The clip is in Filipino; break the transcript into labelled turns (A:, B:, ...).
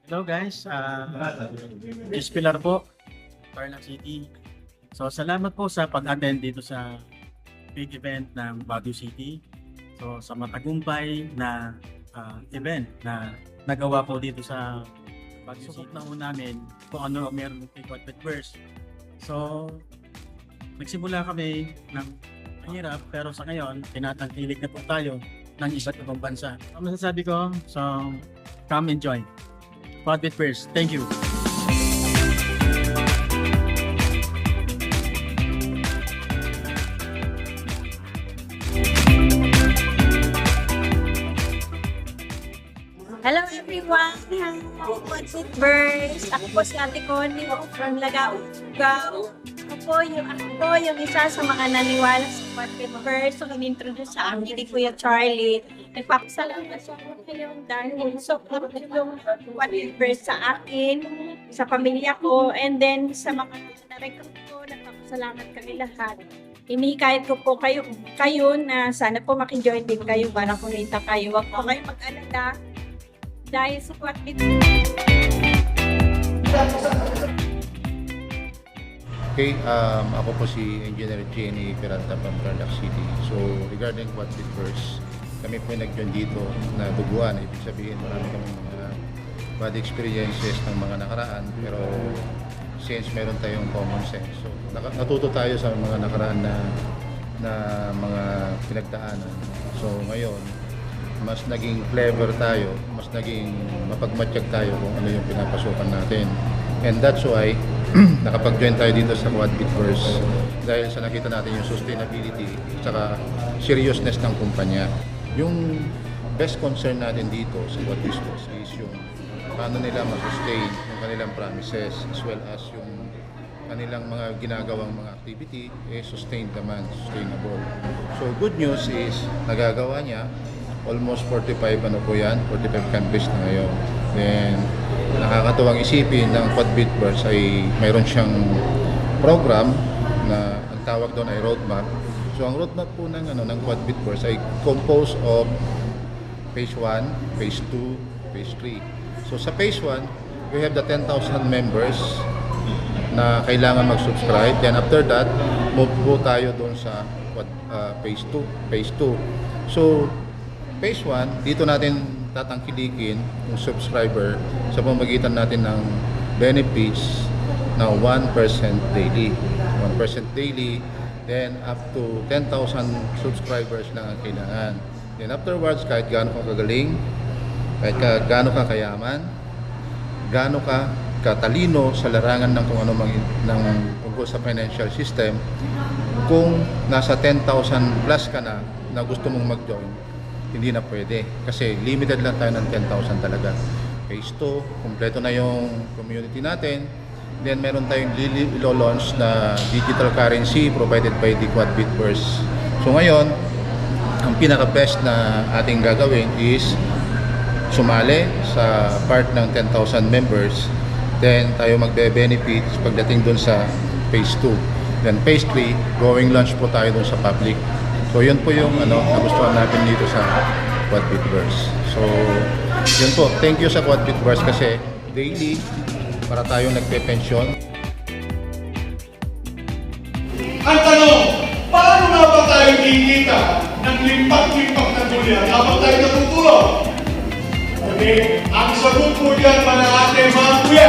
A: Hello guys, Miss Pilar po, Tarlac City. So salamat po sa pag-attend dito sa big event ng Baguio City. So sa matagumpay na event na nagawa po dito sa Baguio City. Na po namin kung ano meron kay Quadbit Burst. So nagsimula kami ng mahirap pero sa ngayon tinatangkilik na po tayo ng iba't ibang bansa. Ang masasabi ko, so come enjoy. Quadbit Burst. Thank you.
B: Hello everyone! Quadbit Burst. Ako po si Ate Connie from Lagao. Ako po yung isa sa mga naniwala sa Quadbit Burst. So, in-introduce sa akin ni Kuya Charlie. Nagpapasalamat sa akin ngayon dahil support yung Quadbit Burst sa akin, sa pamilya ko, and then sa mga na-recruit ko, nagpapasalamat kami lahat. Inihikayat ko po kayo na sana po makijoin din kayo para kumita kayo. Huwag po kayo mag-alala dahil sa Quadbit.
C: Okay, ako po si Engineer Jenny Peralta from Tarlac City. So, regarding Quadbit Burst, kami po nag-join dito na duguan. Ibig sabihin, marami kami mga bad experiences ng mga nakaraan. Pero, since meron tayong common sense, so natuto tayo sa mga nakaraan na mga pinagdaanan. So, ngayon, mas naging clever tayo, mas naging mapagmatsyag tayo kung ano yung pinapasukan natin. And that's why, nakapag-join tayo dito sa Quadbit Burst dahil sa nakita natin yung sustainability at saka seriousness ng kumpanya. Yung best concern natin dito sa Quadbit Burst is yung paano nila ma-sustain yung kanilang promises as well as yung kanilang mga ginagawang mga activity sustained naman, sustainable. So good news is nagagawa niya. Almost 45 countries na ngayon. Then nakakatuwang isipin ng Quadbit Burst ay mayroon siyang program na ang tawag doon ay roadmap. So ang roadmap po ng Quadbit Burst ay composed of phase 1, phase 2, phase 3. So sa phase 1, we have the 10,000 members na kailangan mag-subscribe. Then after that, move po tayo doon sa phase 2. So phase 1, dito natin tatangkilikin yung subscriber sa pamamagitan natin ng benefits na 1% daily. 1% daily, then up to 10,000 subscribers lang ang kailangan. Then afterwards, kahit gaano ka kagaling, kahit gaano ka kayaman, gaano ka katalino sa larangan ng kung ano ng tungkol sa financial system, kung nasa 10,000 plus ka na gusto mong mag-join, hindi na pwede kasi limited lang tayo ng 10,000 talaga. Phase 2, kumpleto na yung community natin. Then meron tayong ilo-launch na digital currency provided by the Quadbit Burst. So ngayon, ang pinaka-best na ating gagawin is sumali sa part ng 10,000 members. Then tayo magbe-benefits pagdating dun sa phase 2. Then phase 3, going launch po tayo dun sa public. So yun po yung nagustuhan natin dito sa Quadbit Burst. So yun po, thank you sa Quadbit Burst kasi daily para tayong nagpe-pensyon.
D: Ang tanong, paano nga ba tayo kikita ng limpak-limpak na dulyan habang tayo natutulog? Okay, ang sagot po dyan mga ate, mga kuya,